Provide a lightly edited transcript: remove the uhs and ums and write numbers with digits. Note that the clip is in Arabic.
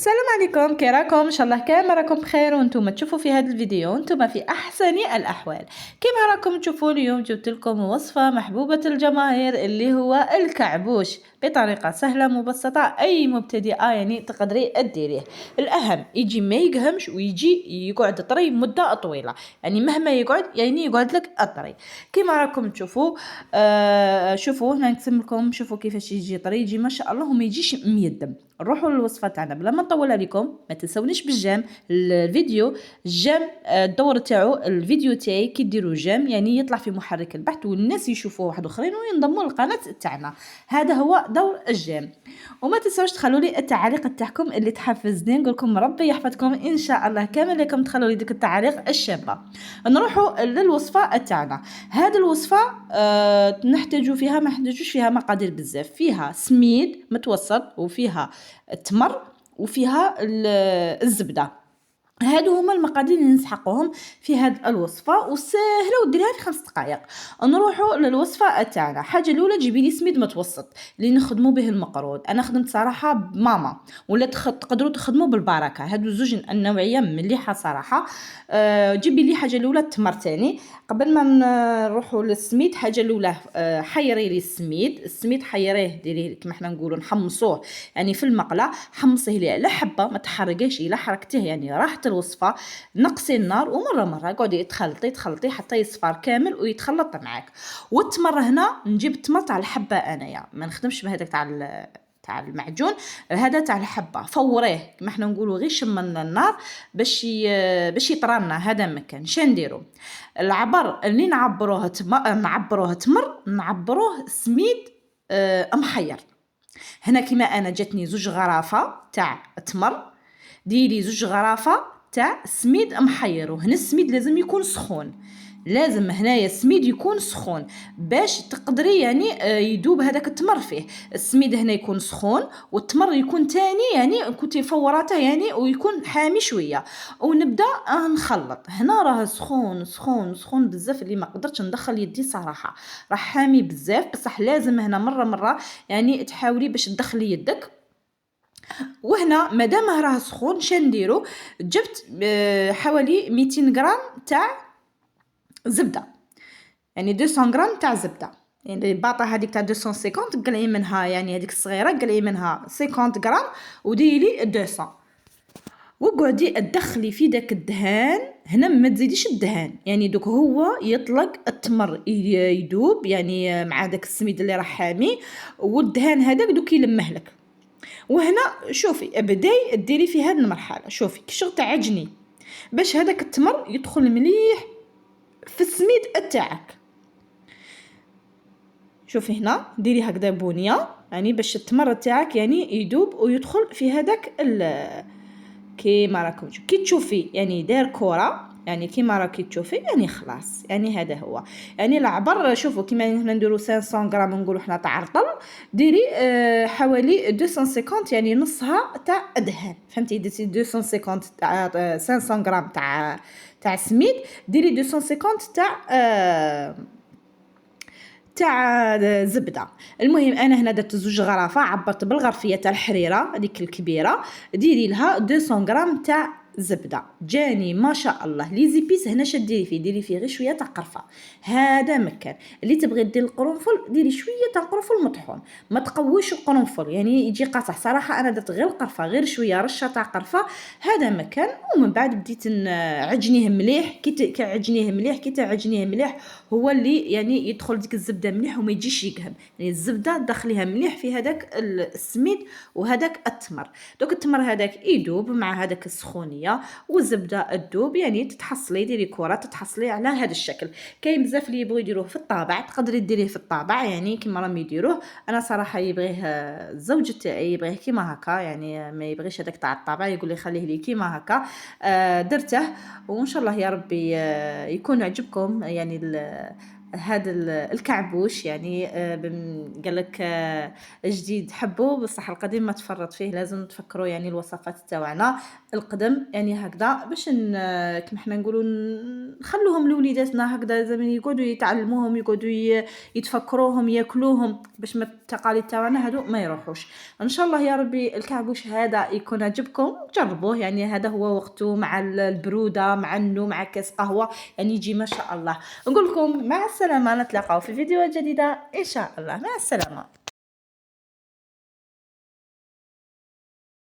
السلام عليكم، كي راكم؟ ان شاء الله كامل راكم بخير وانتم تشوفوا في هذا الفيديو انتم في احسن الاحوال. كما راكم تشوفوا اليوم جبت لكم وصفه محبوبه الجماهير اللي هو الكعبوش بطريقه سهله مبسطه، اي مبتدئه يعني تقدري ديريه. الاهم يجي ما يقهمش ويجي يقعد طري مده طويله، يعني مهما يقعد يعني يقعد لك الطري. كما راكم تشوفوا شوفوا هنا نقسم لكم، شوفوا كيفاش يجي طري، يجي ما شاء الله وما يجيش ميدم. نروحوا للوصفه تاعنا بلا ما نطول عليكم. ما تنسونيش بالجيم الفيديو، الجيم الدور تاعو الفيديو تاعي كي ديروا جيم يعني يطلع في محرك البحث والناس يشوفوه واحد اخرين وينضموا للقناه تاعنا. هذا هو دور الجيم. وما تنسوش تخلوا لي التعاليق تاعكم اللي تحفزني، نقول لكم ربي يحفظكم ان شاء الله كامل لكم، تخلوا لي ديك التعاليق الشابه. نروحوا للوصفه تاعنا. هذه الوصفه نحتاجوا فيها، ما نحتاجوش فيها مقادير بزاف، فيها سميد متوسط وفيها التمر وفيها الزبده. هادو هما المقادير اللي نسحقوهم في هاد الوصفه، وسهله وديرها في 5 دقائق. نروحوا للوصفه تاعنا. حاجه الاولى جيبي لي سميد متوسط اللي نخدموا به المقرود. انا خدمت صراحه بماما، ولا تقدروا تخدموا بالبركه، هادو زوج النوعيه مليحه صراحه. جيبي لي حاجه الاولى التمر تاني. قبل ما نروحوا للسميد، حاجه الاولى حيري لي السميد حيريه، ديريه كما حنا نقولوا نحمصوه يعني في المقله، حمصيه ليه على حبه، ما تحرقيش الا حركتيه يعني راحت الوصفه. نقصي النار ومره مره قعدي تخلطي حتى يصفر كامل ويتخلط معاك. والتمر هنا نجيب التمر تاع الحبه، انايا ما نخدمش بهذاك تاع المعجون، هذا تاع الحبه. فوريه كما حنا نقولوا غير شمن النار باش يطرى. هذا مكان شنديرو العبر اللي نعبروه تمر، نعبروه سميد محير. هنا كما انا جاتني 2 غرافه تاع تمر، ديري 2 غرافه تاع سميد محير. وهنا السميد لازم يكون سخون، لازم هنايا السميد يكون سخون باش تقدري يعني يدوب هذاك التمر فيه. السميد هنا يكون سخون والتمر يكون تاني يعني كنتي فوراته يعني ويكون حامي شويه. ونبدا نخلط. هنا راه سخون سخون سخون بزاف، اللي ما قدرتش ندخل يدي صراحه، راه حامي بزاف. بصح لازم هنا مره يعني تحاولي باش تدخلي يدك. وهنا مادام راه سخون شنديرو، جبت حوالي 200 غرام تاع زبده، يعني 200 غرام تاع زبده. يعني الباطه هذيك تاع 250 قلعي منها، يعني هذيك الصغيره قلعي منها 50 غرام وديري 200. وقعدي تدخلي في داك الدهان. هنا ما تزيديش الدهان، يعني دوك هو يطلق التمر يدوب يعني مع داك السميد اللي راه حامي، والدهان هذاك دوك يلمه لك. وهنا شوفي بداي ديري في هذه المرحله، شوفي كي شغل تعجني باش هذاك التمر يدخل مليح في السميد تاعك. شوفي هنا ديري هكذا بنيه يعني باش التمر تاعك يعني يدوب ويدخل في هذاك كيما راكم كي تشوفي يعني داير كره، يعني كيما راكي تشوفي يعني خلاص، يعني هذا هو يعني العبر. شوفوا كيما هنا نديرو 500 غرام نقولوا حنا تاع رطل، ديري حوالي 250 يعني نصها تاع دهان، فهمتي؟ درتي 250 تاع 500 غرام تاع سميد، ديري 250 تاع زبده. المهم انا هنا درت 2 غرافه، عبرت بالغرفيه تاع الحريره هذيك الكبيره، ديري لها 200 غرام تاع زبده. جاني ما شاء الله. لي زيبيس هنا شديري فيه، ديري فيه غير شويه تاع قرفه، هذا مكان. اللي تبغي دير القرنفل ديري شويه تاع قرنفل مطحون، ما تقويش القرنفل يعني يجي قاصح. صراحه انا درت غير القرفه، غير شويه رشه تاع قرفه، هذا مكان. ومن بعد بديت نعجنيه مليح. كي تعجنيه مليح هو اللي يعني يدخل ديك الزبده مليح وما يجيش يقهم، يعني الزبده دخليها مليح في هذاك السميد وهذاك التمر. دوك التمر هذاك يدوب مع هذاك السخونيه والزبده تدوب، يعني تتحصلي ديري كره تتحصلي على هذا الشكل. كاين بزاف اللي يبغوا يديروه في الطابع، تقدري ديريه في الطابع يعني كيما راهم يديروه. انا صراحه يبغيه الزوج تاعي يبغيه كيما هكا، يعني ما يبغيش هذاك تاع الطابع، يقول لي خليه لي كيما هكا. درته وان شاء الله يا ربي يكون عجبكم يعني هذا الكعبوش يعني قال لك جديد حبوه بصح القديم ما تفرط فيه، لازم تفكروا يعني الوصفات تاعنا القدم يعني هكذا باش كما حنا نقولوا نخلوهم لوليداتنا هكذا زعما يقعدوا يتعلموهم، يقعدوا يتفكروهم، ياكلوهم باش ما التقاليد تاعنا هادو ما يروحوش. ان شاء الله يا ربي الكعبوش هذا يكون عجبكم، جربوه يعني هذا هو وقته مع البروده مع النوم مع كاس قهوه، يعني يجي ما شاء الله. نقول لكم مع السلامه، نتلاقاو في فيديوهات جديده ان شاء الله، مع السلامه.